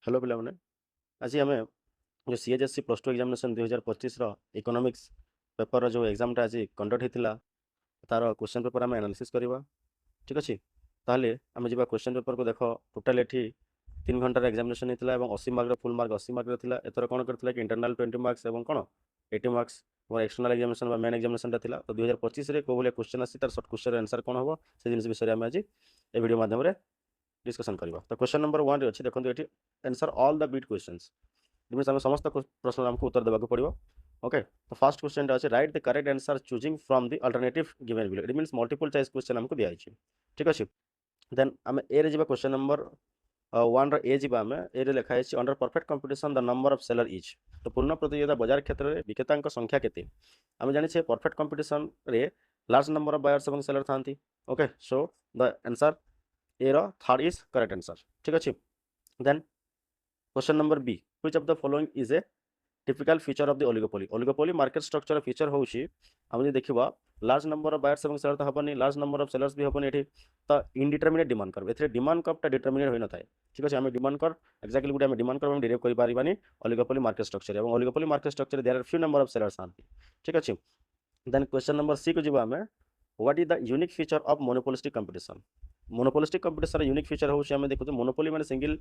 Hello पिलाने आज आम जो CHSC plus two examination 2025 economics paper जो एग्जामटा आज कंडक्ट होता तार क्वेश्चन पेपर आम एनालिसिस करवा ठीक अच्छे ताहले आम जा क्वेश्चन पेपर को देख टोटाल ये 3 घंटार एग्जामिनेशन होता है 80 मार्क फुल मार्क 80 मार्क था एथर कौन करता कि इंटरनाल 20 मार्क्स और कौन 80 मार्क्स और एक्सटर्नाल एग्जामिनेशन मेन एग्जामिनेशन था तो 2025 कौ भाई क्वेश्चन आसी तार सर्ट क्वेश्चन आंसर कौन हम से जिन विषय में आज ये वीडियो माध्यम डिस्कसन करवा तो क्वेश्चन नंबर 1 अच्छे देखो ये answer all the bit questions means आम समस्त प्रश्न आमको उत्तर देवाक पड़ो ओके तो फर्स्ट क्वेश्चन अच्छे write the correct answer choosing from the alternative given below it means multiple choice question आमको दिखाई ठीक अच्छे देन आम ए रे क्वेश्चन नंबर 1 रे जा आम ए लिखाई under perfect competition the number of seller is तो पूर्ण प्रतियोगिता बाजार क्षेत्र में विक्रेता संख्या केते आम जाने परफेक्ट कंपटीशन रे लार्ज नंबर ऑफ बायर्स और सेलर था okay so the answer a रो थर्ड इज करेक्ट आंसर ठीक अच्छे then question number B which of the following is a typical feature of the oligopoly market structure feature होउची हम जे देखिबा large number of buyers एवं seller तो हबनी लार्ज नंबर ऑफ सेलर्स भी हबनी एठी तो इनडिटरमिनेट डिमांड कर्व एथरे डिमांड कर्व ता डिटरमिनेट होई न थाए ठीक अछि हम डिमांड कर्व एक्जेक्टली गुटे हम डिमांड कर्व हम डिराइव करि पारिबानी ओलिगोपोली मार्केट स्ट्रक्चर एवं oligopoly market structure there are few number of sellers आन ठीक अछि देन क्वेश्चन नंबर सी को जिबा हमें what is the unique feature of monopolistic competition monopolistic competition unique feature होउची हम देखु मोनोपोली माने सिंगल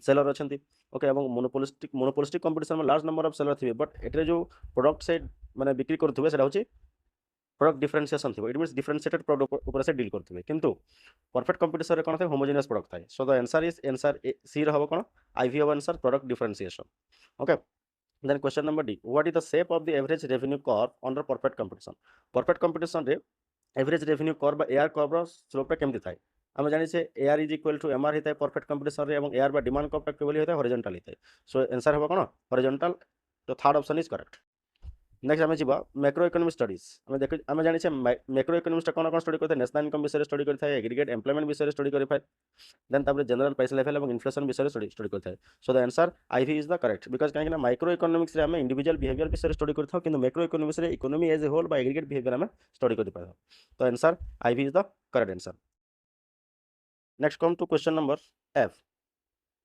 सेलर अछंती ओके एवं मोनोपोलिस्टिक कंपटीशन में लार्ज नंबर ऑफ सेलर थिबे बट एटरे जो प्रोडक्ट से माने बिक्री करथुबे सेटा होची प्रोडक्ट डिफरेंशिएशन थिबो इट मींस डिफरेंशिएटेड प्रोडक्ट ऊपर से डील करथुबे किंतु परफेक्ट कंपटीशन रे कोन थाय होमोजेनियस प्रोडक्ट थाय so the answer is answer C रे हबो कोन आईवी of answer product differentiation okay then question number D what is the shape of the average revenue curve under perfect competition रे average revenue curve बा AR curve रो slope केमति थाय आम जाने AR is equal to MR होता है perfect competition रे एआर बा डिमांड कर्व केवल होता है हॉरिजॉन्टल होता है सो आंसर हम कौन हॉरिजॉन्टल तो third option is correct next आम जा मैक्रो इकोनॉमिक स्टडीज आम देख आम जाने मैक्रो इकोनॉमिक्स कौन कौन स्टडी करते हैं नेशनल इनकम विषय स्टडी करता है एग्रीगेट एम्प्लॉयमेंट विषय स्टडी करें देन जनरल प्राइस लेवल और इन्फ्लेशन विषय स्टडी करता है so the answer IV is the correct because कहीं माइक्रो इकोनॉमिक्स रे आम इंडिविजुअल बिहेवियर विषय स्टडी करता हूँ कि मैक्रो इकोनॉमिक्स रे इकोनॉमी एज ए होल बा एग्रीगेट बिहेवियर आम स्टडी कर पाए तो answer IV is the correct answer next come to question number F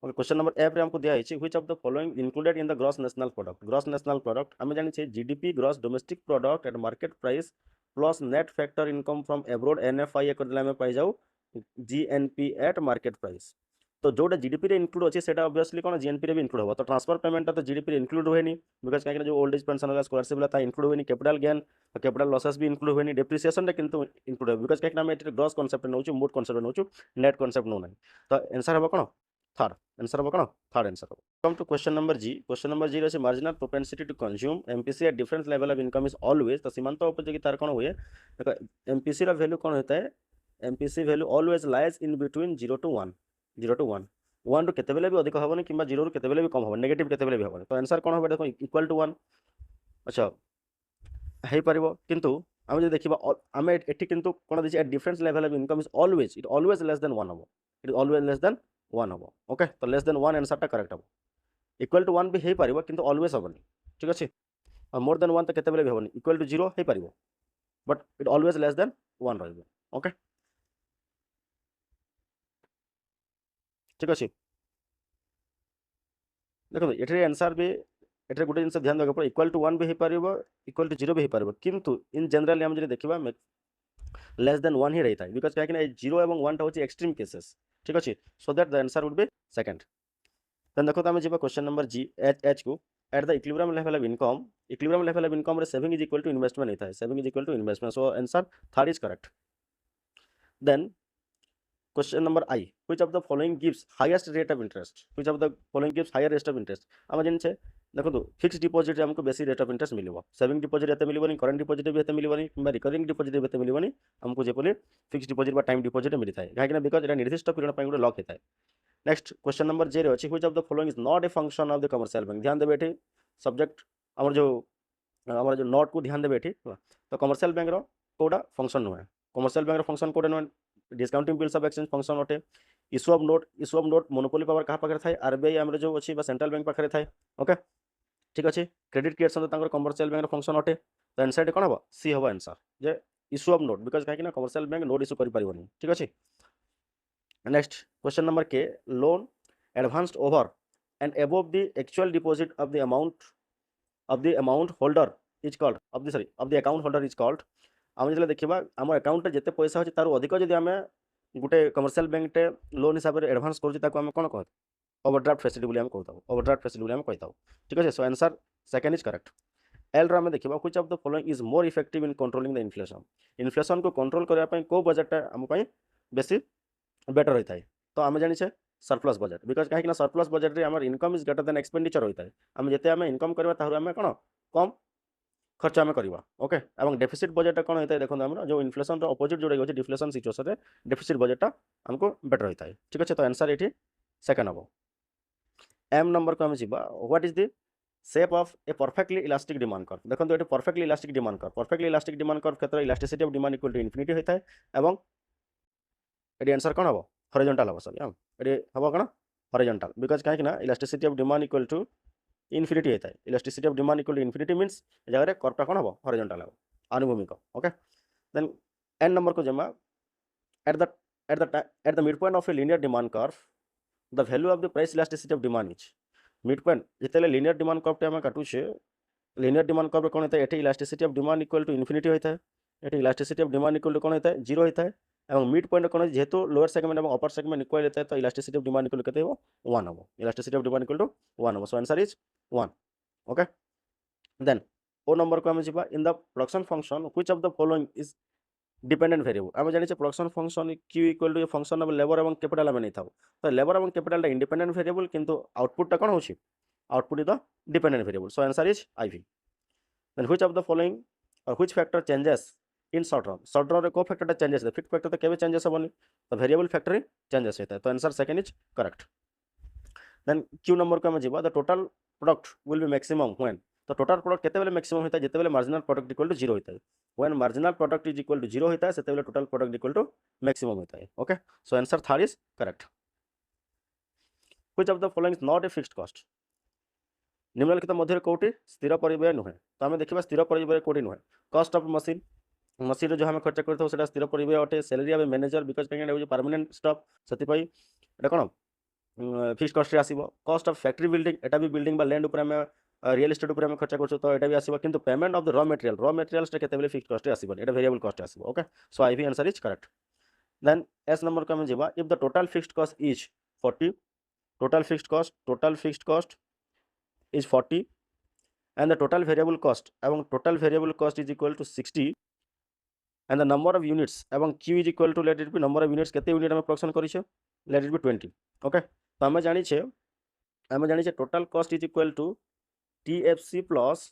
okay question number F रे हमको दिया है which of the following included in the gross national product हमें जानी GDP gross domestic product eight market price plus net factor income from abroad NFI कर पाई जाऊ GNP eight market price तो जोटा जीडीपी रे इंक्लूड अच्छे से ऑब्वियसली कौन जीएनपी रे भी इंक्लूड हो तो ट्रांसफर पेमेंट तो जीडीपी रे इंक्लूड हुए नहीं बिकज कहीं जो ओल्ड एज पेंशन स्कॉलरशिप वाला इंक्लूड हुए नहीं कैपिटल गेन कैपिटल लॉसेस भी इंक्लूड हुए नहीं डेप्रिसिएशन किंतु इंक्लूड हुए बिकज कहीं ग्रॉस कॉन्सेप्ट नौ मोड कॉन्सेप्ट नौ नेट कॉन्सेप्ट नौ ना तो आंसर हम कौन थर्ड आंसर हम कौन third answer come to question number G रही marginal propensity to consume MPC at different level of income is always तो सीमांत उपयोगी तार कौन हुए देखो एमपीसी रा वैल्यू कौन होता है MPC value always lies in between 0 to 1 1 रु केते बेले भी अधिक होबनी किंबा 0 रु केते बेले भी कम होबनी नेगेटिव केते बेले भी होबनी तो आंसर कोन होबे देखो इक्वल टू 1 अच्छा हे परिबो किंतु हम जे देखिबा हम एठी किंतु कोन दिछि at different level of income is always less than 1 होबो it is always less than 1 होबो ओके तो लेस देन 1 आंसर ता करेक्ट होबो इक्वल टू 1 भी हे परिबो किंतु ऑलवेज होबनी ठीक अछि और मोर देन 1 तो केते बेले भी होबनी इक्वल टू 0 हे परिबो but it always less than 1 रहबो ओके ठीक अच्छे देखो ये आंसर भी ये गोटे जिन ध्यान देगा इक्वल टू 1 भी हो इक्वल टू 0 भी हो किंतु इन जनरली हम जो देखा लेस देन 1 ही रही है बिकज कहीं 0 और 1 हूँ एक्सट्रीम केसेस ठीक अच्छे so that the answer would be second then देखो तो आम जी क्वेश्चन नंबर जी एच को at the equilibrium level of income saving is equal to investment होता है saving is equal to investment so answer third is correct then question number I which of the following gives highest rate of interest which of the following gives higher rate of interest हम जानिछे देखो fix deposit हमको बेसी rate of interest मिलबो saving deposit एते मिलबोनी current deposit भी एते मिलबोनी किंबा रिकरिंग डिपॉजिट भी एते मिलबोनी हमको जेपली फिक्स डिपॉजिट बा टाइम डिपॉजिट मिली थाए काहे बिकज एटा निर्दिष्ट पीरियड पई गुटे लॉक हेताए नेक्स्ट क्वेश्चन नंबर जे रे अछि which of the following is not a function of the commercial bank ध्यान देबे एठी सब्जेक्ट हमर जो नोट को ध्यान देबे एठी तो कमर्शियल बैंक रो कोडा फंक्शन नुहे कमर्शियल बैंक रो फंक्शन कोडा नुहे discounting bills of exchange function अटे issue of note monopoly power कहा पाखे थाए आरबीआई आमर जो अच्छी सेंट्रल बैंक पाखे थाए ओके ठीक अच्छे क्रेडिट क्रिएशन तो कमर्शियल बैंक फंक्शन अटे तो आंसर कौन हम सी हम answer J issue of note because कहीं कमर्शियल बैंक नोट इश्यू कर पारिबनी ठीक अच्छे नेक्स्ट क्वेश्चन नंबर के loan advanced over and above the actual deposit of the amount holder is called of the account holder is called आम जो देखा आम account जिते पैसा अच्छे तार अधिक जब आम गोटे कमर्शियल बैंक लोन हिसाब से एडभांस करुँचे कौन कहते ओवरड्राफ्ट फैसिलिटी बोली कहता ओवरड्राफ्ट फैसिलिटी बोली कहता ठीक है। So answer second is correct. L रे देखा which of the following is more effective in controlling the inflation को कंट्रोल करने को बजेटा आम बेसी बेटर होता है। तो आम जाने सरप्लस बजेट बिकज कहीं सरप्लस बजेट आम income is greater then expenditure होता है। आम जिते आम इनकम करवा आम कौन कम खर्च आम करवा ओके। और डेफिसिट बजेट कौन होता है देखो आम जो इन्फ्लेशन अपोजिट जोड़ा होती डिफ्लेशन सिचुएशन में डेफिसिट बजेटा आमको बेटर होता है ठीक अच्छे। तो आंसर ये सेकेंड हम। एम नंबर को आम जा what is the shape of a perfectly elastic demand curve देखो ये perfectly elastic demand curve perfectly elastic demand curve क्षेत्र elasticity of demand equal to infinity होता है और ये आंसर कौन हम हॉरिजॉन्टल हम सॉरी ये हम कौन हॉरिजॉन्टल बिकज कहीं elasticity of demand equal to infinity होता है। Elasticity of demand equal to infinity means जगह कर्वटा कौन हम हॉरिजॉन्टल हम आनुभूमिक ओके। देन एन नंबर को जमा at the mid point of a linear demand curve the value of the price elasticity of demand is mid point जिते linear demand curve आम काटुचे लीनियर डिमांड कर्व कौन होता है ये elasticity of demand equal to infinity होता है ये elasticity of demand equal to कौन होता है जीरो होता है और मिड पॉइंट कौन जेहेतु लोअर सेगमेंट और अपर सेगमेंट इक्वल होता है तो इलास्टिसिटी ऑफ डिमांड इक्वल के 1 हम elasticity of demand equal to 1 हम। So answer is 1 okay. Then O number को आम जा in the production function which of the following is dependent variable आम जाने production function Q equal to function of labour और capital आम नहीं था तो लेबर और कैपिटल इंडिपेंडेंट वेरिएबल किंतु आउटपुट कौन हो output is the dependent variable. So answer is IV। Then which of the following और which factor changes in short run रे को फैक्टर चेंजेस फिक्स फैक्टर तो केबे चेंजेस हेबनी तो वेरिएबल फैक्टर ही changes होता है। तो answer second is correct. Then Q number को आम जा the total product will be maximum when तो टोटल प्रोडक्ट केते बेले मैक्सिमम होता है जिते बेले मार्जिनल प्रोडक्ट इक्वल टू 0 होता है when marginal product is equal to 0 होता है सेते बेले total product equal to maximum होता है okay. So answer third is correct. Which of the following is not a fixed cost निम्नलिखित मध्य कोटी स्थिर परिव्यय नुहे तो आम देखा स्थिर परिव्यय कोटी नुहे कॉस्ट ऑफ मशीन मशीन जो आम खर्च करते स्थिर परिव्यय अटे सैलरी ऑफ मैनेजर बिकज कहीं परमानेंट स्टाफ से कौन फिक्स कॉस्ट आसो कॉस्ट ऑफ फैक्ट्री बिल्डिंग एटा भी बिल्डिंग लैंड उपर आम रियल एस्टेट उपर आम खर्च कर तो यहाँ भी आसो कि payment of the raw materials के फिक्स कॉस्ट आसबनी एटा वेरिएबल कॉस्ट आसो okay. So IV answer is correct. Then S number को आम जा if the total fixed cost is 40 total fixed cost is 40 and the total variable cost is equal to 60 and the number of units এবং Q is equal to let it be number of units केते unit हम production करिछे let it be 20 okay. तो हम जानिछे total cost is equal to TFC plus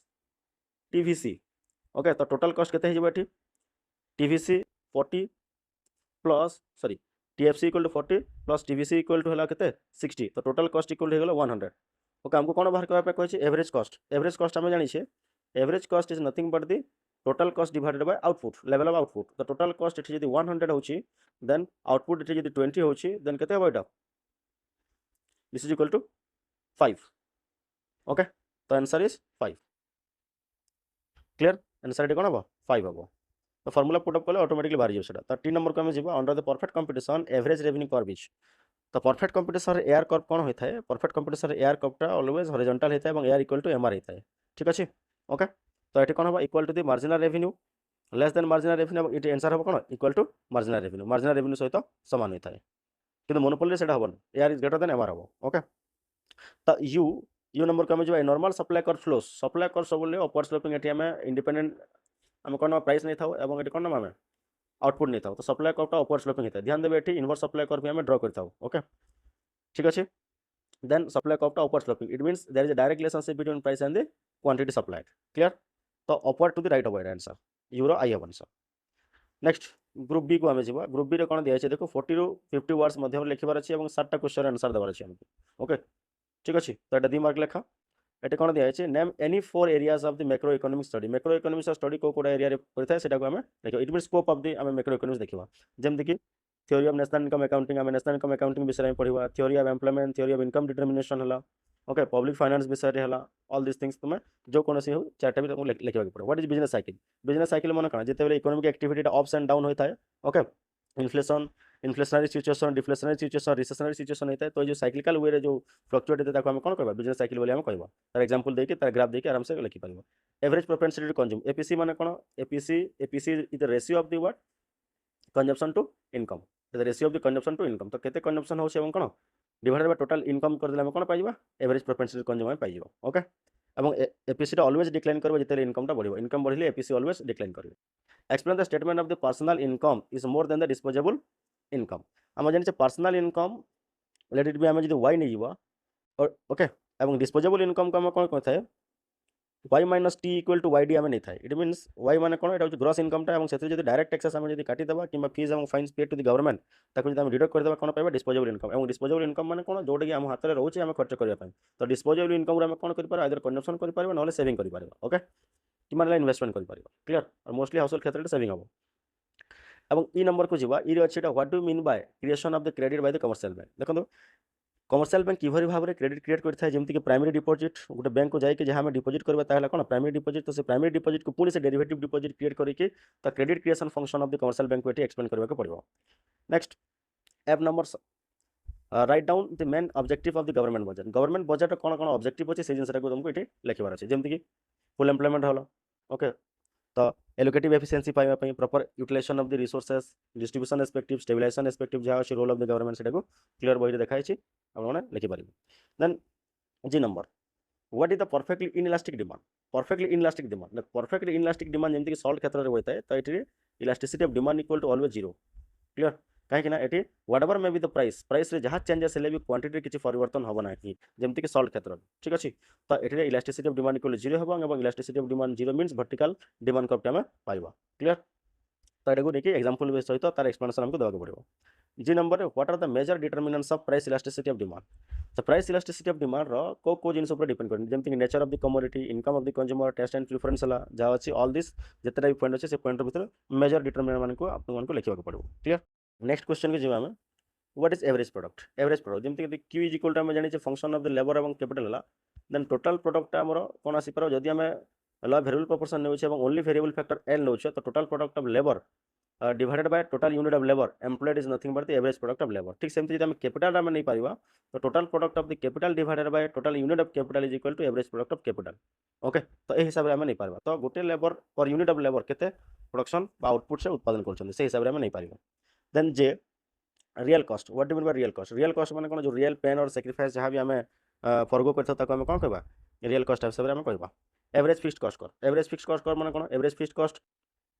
TVC okay. तो total cost केते हे जेबो एठी TVC 40 plus sorry TFC equal to 40 plus TVC equal to हला केते 60 तो टोटल कॉस्ट इक्वल हो गेला 100 ओके। हमको कौन बाहर करबा कहि एवरेज कॉस्ट आम जानी average cost is nothing but the total cost divided bye output level of output तो टोटल कॉस्ट इट जदी 100 होची देन आउटपुट इट जदी 20 होची देन केते होबा एटा this is equal to 5 okay. तो answer is 5 clear answer it कोन होबा 5 होबा तो फार्मूला पुट अप करले ऑटोमेटिकली बाहर जेबा सेटा। तो 3 नंबर को हम जीवा under the perfect competition average revenue curve is तो परफेक्ट कंपटीशन एआर कर्व कौन होता है परफेक्ट कंपटीशन एआर कर्वटा ऑलवेज हॉरिजॉन्टल होता है और एआर इक्वल टू MR होता है ठीक अच्छे ओके। तो ये कौन हम equal to the marginal revenue less than marginal revenue ये आंसर हम कौन इक्वल टू मार्जिनल रेवेन्यू सहित सामान होता है कि मोनोपोली से हेन AR is greater then MR हम ओके। तो यू नंबर को आम जो normal supply curve flows supply curve सब अपवर्ड स्लोपिंग ये आम इंडिपेंडेंट आम कौन प्राइस नहीं था और ये कौन आम आउटपुट नहीं था तो सप्लाई कर्वटा अपवर्ड स्लोपिंग होता है ध्यान देवे ये इनवर्स सप्लाई कर्व भी आम ड्र करता ओके ठीक अच्छे। देन सप्लाई कर्वटा upward sloping it means there is a direct relationship between price and the quantity supplied clear. तो upward to the right of answer यूरो I have आंसर। नेक्स्ट ग्रुप बी को आम जा ग्रुप बी कौन दिखाई देखो 40 ରୁ 50 वर्ड्स मध्य लिखबार अच्छी और 7टा क्वेश्चन आंसर देवार अच्छे आमको ओके ठीक अच्छे। तो ये 2 मार्क लेखा ये कौन दिखाई name any 4 areas of the macro economic study को कोड एरिया करता है सेटा को आम देखो it mean scope of the आम मैक्रो इकोनॉमिक्स देखा जेमती कि theory of national income accounting आम नेशनल इनकम अकाउंटिंग विषय में पढ़ा theory of employment theory of income determination है ओके पब्लिक फाइनेंस विषय है ऑल दिस थिंग्स तुम जो कौन सी हो 4टा भी तुमको लिखा पड़े व्हाट इज बिजनेस साइकिल मन कौन जिते economic activity ups and down होता है okay inflation inflationary situation, deflationary situation, recessionary situation होता है तो जो साइक्लिकल वे जो फ्लक्चुएट होता है कौन कहवा बिजनेस साइकिल बोली कहवा तार एग्जांपल देके तार ग्राफ देके आराम से लिखि पारिबो। Average propensity to consume APC माने कोन APC is the ratio of the what consumption to income the ratio of the consumption to income तो केते कंजम्पशन होछ एवं कोन डिवाइडेड बाय टोटल इनकम कर देला हम कोन पाइबा एवरेज प्रोपेंसिटी टू कंज्यूम पाइ जिवो। ओके एवं एपीसी ऑलवेज डिक्लाइन करबो जते इनकम टा बढ़िबो इनकम बढ़िले एपीसी ऑलवेज डिक्लाइन करबो। Explain the statement of the personal income is more than the disposable income आम जानि personal income let it be आम जो वाई नहीं जीवा और ओके एवं डिस्पोजेबल इनकम को आम कौन कहता है y minus T equal to Y D आम नहीं था इट मीन्स y माने कौन एटा ग्रॉस इनकम टा एवं से डायरेक्ट टैक्सेस आम काटी देबा कि फीस एवं फाइन्स पे टू द गवर्नमेंट ताको जदि आम डिडक्ट कर देबा कोन पाइबा डिस्पोजेबल इनकम एवं डिस्पोजेबल इनकम माने कोन जोटा कि आम हाथ में रोचे आम खर्च करबा पई तो डिस्पोजेबल इनकम आम कोन कर पार आइदर कंजम्पशन कर पार ना सेविंग कर पार ओके कि माने इन्वेस्टमेंट कर पार क्लियर और मोस्टली हाउसहोल्ड क्षेत्र में सेविंग हम एवं ई नंबर को जीवा ई अच्छी what do mean bye creation of the credit by the commercial bank देखो कमर्शियल बैंक किभरी भाव में क्रेडिट क्रिएट करता है जमीक कि प्राइमरी डिपोजिट गोटे बैंक को जाकि जहाँ डिपोजिट करवा कौन प्राइमरी डिपोजिट तो से प्राइमरी डिपोजिट को पुणी से डेरिवेटिव डिपोजिट क्रिएट करके तो credit creation function of the commercial bank को एक्सप्लेन करने पड़ो। Next app number right down the main objective of the government budget कौन कौन ऑब्जेक्टिव अच्छे से जिनसा तुमको ये लिखबार अच्छे जमीक कि फुल एम्प्लॉयमेंट हल ओके तो एलोकेटिव एफिशिएंसी पाइबा proper utilization of the resources distribution एस्पेक्टिव स्टेबलाइजेशन एस्पेक्टिव जहाँ अच्छे रोल ऑफ द गवर्नमेंट से क्लियर बही देखाई आपने लिखिपारे। Then G number what is the perfectly inelastic demand perfectly inelastic demand जमीक सॉल्ट क्षेत्र में होता है तो ये elasticity of demand equal to always zero clear कहीं ये whatever may be the price रे जहाँ चेंजेस हेले भी क्वांटिटी किसी परिवर्तन हम ना जमीक कि सॉल्ट क्षेत्र ठीक अच्छे तो ये elasticity of demand equal zero हम elasticity of demand zero means vertical demand curve आम पाइबा क्लियर तो ये देखिए एग्जांपल बेस सहित तार एक्सप्लेनेशन हमको देवाक पड़ो। G number what are the major determinants of price elasticity of demand तो प्राइस इलास्टिसिटी ऑफ डिमांड को जिन डिपेंड कर जमीक nature of the commodity income of the consumer taste and preference जहाँ अच्छी ऑल दिस जितना भी पॉइंट अच्छे से पॉइंट भर मेजर डिटरमिनेंट को आपको लिखा पड़ो क्लियर। नेक्स्ट क्वेश्चन को जीवा व्हाट इज एवरेज प्रोडक्ट जमीक क्यू इज इक्वल टू आम जानी फंक्शन ऑफ द लेबर और कैपिटल देन टोटल प्रोडक्ट आमर कौन आसपार जदि आम ल वेरिएबल प्रोपोर्शन नेउछे और ओनली वेरिएबल फैक्टर एल नेउछे तो total product of labour divided by total unit of labour employed is nothing but the average product of labour ठीक सेमती जब कैपिटल आम नहीं पारिबा तो total product of the capital divided by total unit of capital is equal to average product of capital okay तो ए हिसाब से आम नहीं पारिबा तो गोटे labour per unit of labour केते प्रोडक्शन बा आउटपुट से उत्पादन करछन से हिसाब से आम नहीं पारिबा। Then J real cost what do mean by real cost माने कोन जो रियल पेन और सैक्रिफाइस जहाँ भी आम फरगो करता आम कौन कहबा रियल कॉस्ट हिसाब से आम कहबा। एवरेज फिक्स्ड कॉस्ट माने कोन एवरेज फिक्स्ड कॉस्ट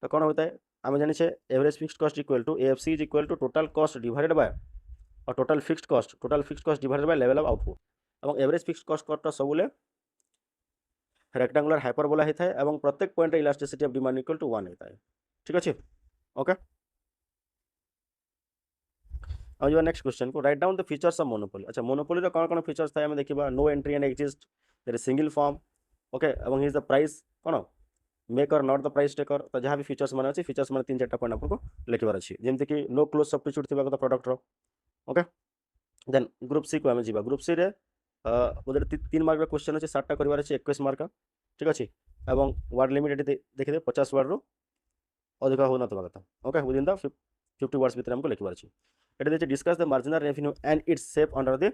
तो कौन होता है आम जानी average fixed cost equal to AFC is equal to total cost divided by और total fixed cost divided by level of output और एवरेज फिक्स्ड कॉस्ट सबुले रेक्टांगुलर हाइपरबोला होता है और प्रत्येक point elasticity of demand equal to 1 होता है ठीक अच्छे ओके। अब जो नेक्स्ट क्वेश्चन को write down the features of monopoly अच्छा मोनोपोली कौन कौन फीचर्स था आम देखा no entry and exist there is single form okay और हिज द प्राइस कौन maker not the price taker तो जहाँ भी फीचर्स मान अच्छे फीचर्स मान 3-4 पॉइंट आपको लिखबार अच्छी जमीक कि नो क्लोज सब्स्टिट्यूट थी product okay. Then group C को आम जी ग्रुप सी रे 3 मार्क क्वेश्चन अच्छे 7टा करार अच्छे 21 मार्क ठीक अच्छे और वर्ड लिमिट देखिए 50 वर्ड रु अधिक होना कथा ओके विदिन द 50 वर्ड्स भितर हमको लिखबार अच्छे ये देखिए discuss the marginal revenue and its shape under the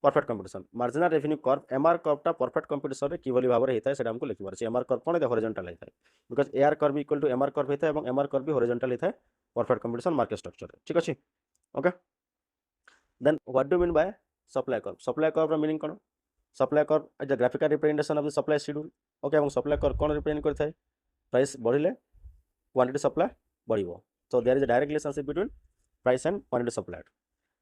perfect competition marginal revenue curve MR कर्वटा परफेक्ट कंपटीशन रे किभली भाव में होता है हमको लिखबार अच्छे एमआर कर्व कौन है हॉरिजॉन्टल होता है because AR curve equal to MR curve होता है और एमआर कर्व भी हॉरिजॉन्टल होता है परफेक्ट कंपटीशन मार्केट स्ट्रक्चर ठीक अच्छे okay. Then what do mean by supply curve meaning कौन supply curve is the graphical representation of the supply schedule okay और सप्लाई कर्व कौन रिप्रेजेंट करता है प्राइस बढ़िले क्वांटिटी सप्लाई बढ़िबो तो there is a direct relationship between price and quantity supplied.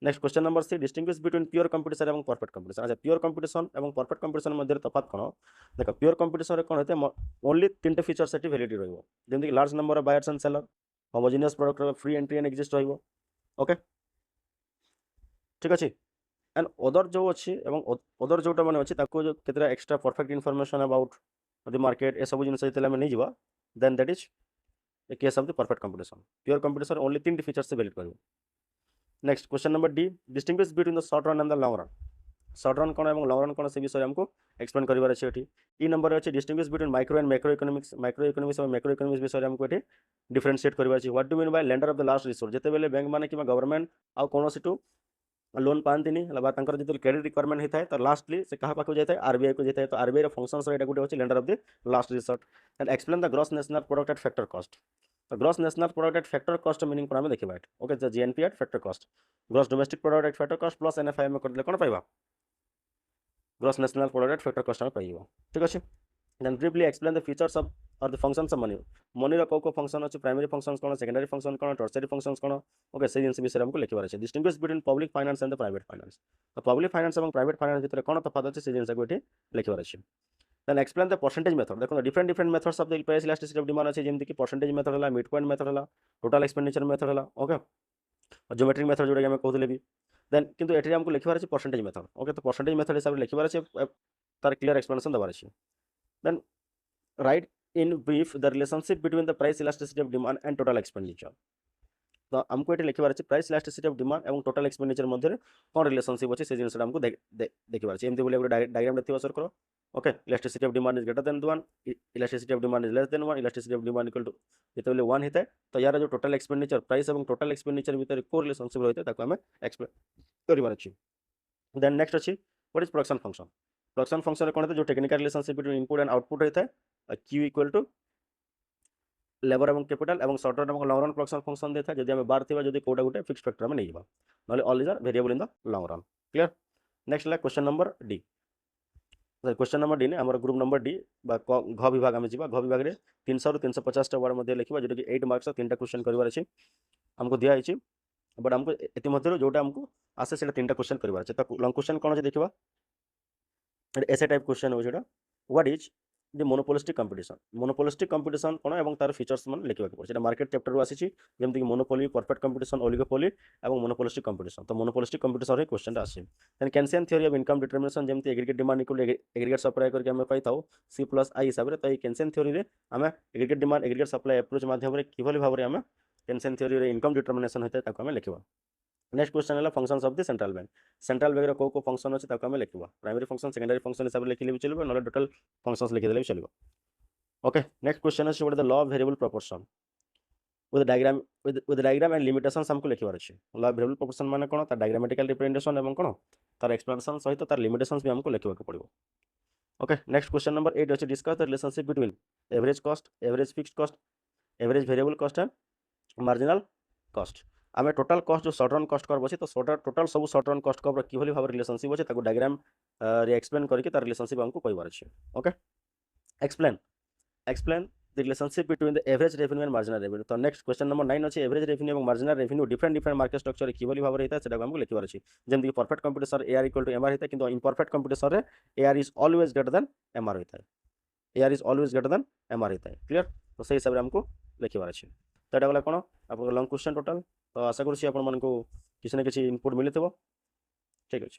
Next question number 3 distinguish between pure competition और perfect competition अच्छा pure competition और परफेक्ट कंपटीशन मध्य तफात कौन देख प्योर कंपटीशन रे कौन होता है ओनली 3टा फीचर सेट वैलिडिटी रहिबो जमीक large number of buyers and seller homogeneous product free entry and exist रहिबो ओके ठीक अच्छे एंड अदर जो अच्छी अदर जोटा मैंने अच्छी जो केतरा extra perfect information about the market ये सब जिन आम नहीं जावा then that is a case of the perfect competition pure competition only 3 features से वैलिड कर। Next question number D distinguish between the short run and the long run short run कौन और लंग रन कौन से विषय हमको explain कर अच्छे। ई नंबर अच्छे distinguish between micro and macro economics विषय हमको ये डिफरेंशिएट कर what do mean bye lender of the last resort जिते बेले बैंक माने कि गवर्नमेंट आउ कौन टू लोन पाती जो क्रेडिट रिक्वायरमेंट होता है तो लास्टली से क्या पाक जाए आरबीआई को जाए तो आरबीआई फंक्शंस एटा गोटे होची lender of the last resort and explain the gross national product at factor cost तो gross national product at factor cost meaning पर हमें देखा ओके तो GNP at factor cost gross domestic product at factor cost plus NFI में कर कौन पाइबा gross national product at factor cost में पाइबा ठीक अच्छे then briefly explain the features of और the functions of money money को फंक्शन अच्छे प्राइमरी फंक्शन कौन सेकेंडरी फंक्शन कौन टर्सरी फंक्शन कौन ओके से जिन विषय हमको लिखबार है distinguish between public finance and the private finance तो पब्लिक फाइनेंस और प्राइवेट फाइनेंस भितर कौन तफात अच्छे से जिन को ये लिखबार है then explain the percentage method देखो different different methods of the price elasticity of demand अच्छे जमी कि परसेंटेज मेथड है मिड पॉइंट मेथड है टोटल एक्सपेंडिचर मेथड है ओके ज्योमेट्रिक मेथड जोटा कि कहते भी देन किंतु एटी हमको लिखबार है परसेंटेज मेथड ओके तो परसेंटेज मेथड हिसाब से लिखबार है तार क्लियर एक्सप्लेनेशन देवार है then write in brief the relationship between the price elasticity of demand and total expenditure तो हमको ये लिखबार है प्राइस इलास्टिसिटी ऑफ डिमांड और टोटल एक्सपेंडिचर मध्य कौन रिलेशनशिप अच्छे से जिन हमको देखिबार है एमती बोले डायग्राम देखिए सर करो okay elasticity of demand is greater than 1 elasticity of demand is less than 1 elasticity of demand equal to जिते 1 होता है तो यार जो टोटल एक्सपेंडिचर प्राइस और टोटल एक्सपेंडिचर भितर को रिलेशनशिप रही है हमें एक्सप्लेन कर देन नेक्स्ट अच्छी व्हाट इज प्रोडक्शन फंक्शन कौन है जो technical relationship between input and output होता है क्यू इक्वल टू लेबर और कैपिटल और सर्ट रन और लंग रन प्रोडक्शन फंक्शन देता है जब आम बार थी जब कोटा गोटे फिक्स फैक्टर में नहीं ना all is are variable in the long run clear next है question number D question number D ने हमारे ग्रुप नंबर डी घ विभाग आम जा घ विभाग में 300 ରୁ 350 वर्ड लिखा जो कि 8 मार्क्स 3टा क्वेश्चन कर हमको दिखाई बट हमको ये जोटा हमको आसे से 3टा क्वेश्चन कर लंग क्वेश्चन कौन है देखा एसे टाइप क्वेश्चन हो what is the monopolistic competition कौन और तार फीचर्स मन लिखा पड़े मार्केट चैप्टर आसी जमी कि मोनोपोली परफेक्ट कंपटीशन ओलिगोपोली और मोनोपोलिस्टिक कंपटीशन तो मोनोपोलिस्टिक कंपटीशन क्वेश्चन आसे then Keynesian theory of income determination जमी aggregate demand equal aggregate supply करके हमें पाई सी प्लस आई हिसाब से तो ये केनसियन थ्योरी में आम aggregate demand aggregate supply approach माध्यम किभली भाव में आम केनसियन थ्योरी इनकम डिटरमिनेशन होता है आम लिखा नेक्स्ट क्वेश्चन है functions of the central bank को फंक्शन अच्छे आम लिखा प्राइमरी फंक्शन सेकेंडरी फंक्शन हिसाब से लिखले भी चलो ना टोटल फंक्शंस लिखिदे भी चलो ओके नेक्स्ट क्वेश्चन है what is the law of variable proportion with diagram and limitations हमको लिखबार अच्छे लॉ ऑफ वेरिएबल प्रोपोर्शन माने कौन तार डायग्रामेटिकल रिप्रेजेंटेशन और कौन तार एक्सप्लेनेशन सहित तार लिमिटेशंस भी हमको लिखा पड़ो ओके नेक्स्ट क्वेश्चन नंबर 8 अच्छे discuss the relationship between average cost average fixed cost average variable cost and marginal cost आम टोटल कॉस्ट जो सर्ट रन कॉस्ट कर्व अच्छे तो टोटल सब सर्ट रन कॉस्ट कर्व किभली भाव रिलेशनशिप अच्छे diagram explain करके तार रिलेशनशिप हमको कहबार अच्छे okay explain the relationship between the average revenue and marginal revenue तो नेक्स्ट क्वेश्चन नंबर 9 अच्छे एवरेज रेवेन्यू और marginal revenue different market structure किभली भाव होता है हमको लिखबार अच्छे जमी perfect competition AR equal to MR होता है किंतु इनपरफेक्ट कंपटीशन रे AR is always greater than MR होता है AR is always greater than MR होता है क्लियर तो सही हिसाब से हमको लिखबार अच्छे तो यहाँ गला कौन आप लंग क्वेश्चन टोटल तो आशा करूँ किसी ना किसी इनपुट मिली ठीक अच्छे।